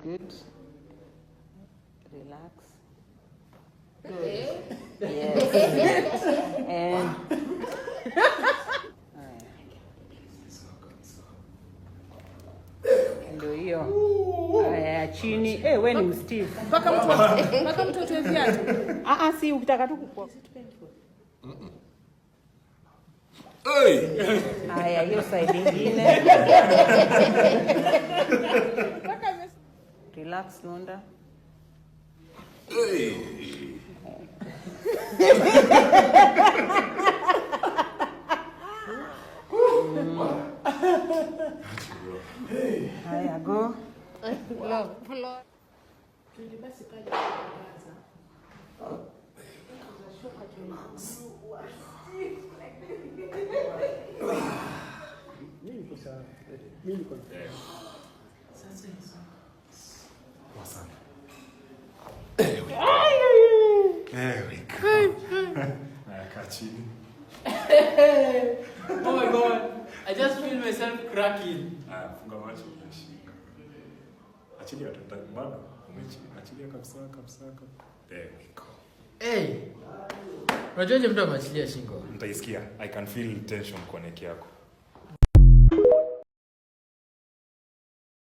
Good. Relax. Good. Yes. And ndio hiyo. Haya chini. Wewe ni Steve. Mpaka mtu atoe viatu. Si ukitaka tu kukua. Haya hiyo side nyingine. Relax Nunda. Haya go. Flow. Basi kaja kuanza. Mimi niko Sasa hizo. Wasana. Chini. Oh my God. I just feel myself cracking. Funga macho unashika. Achilia bado. Achilia kabisa. There we go. Unajua mtu ameachilia shingo. Nitaisikia. I can feel tension kwa neck yako.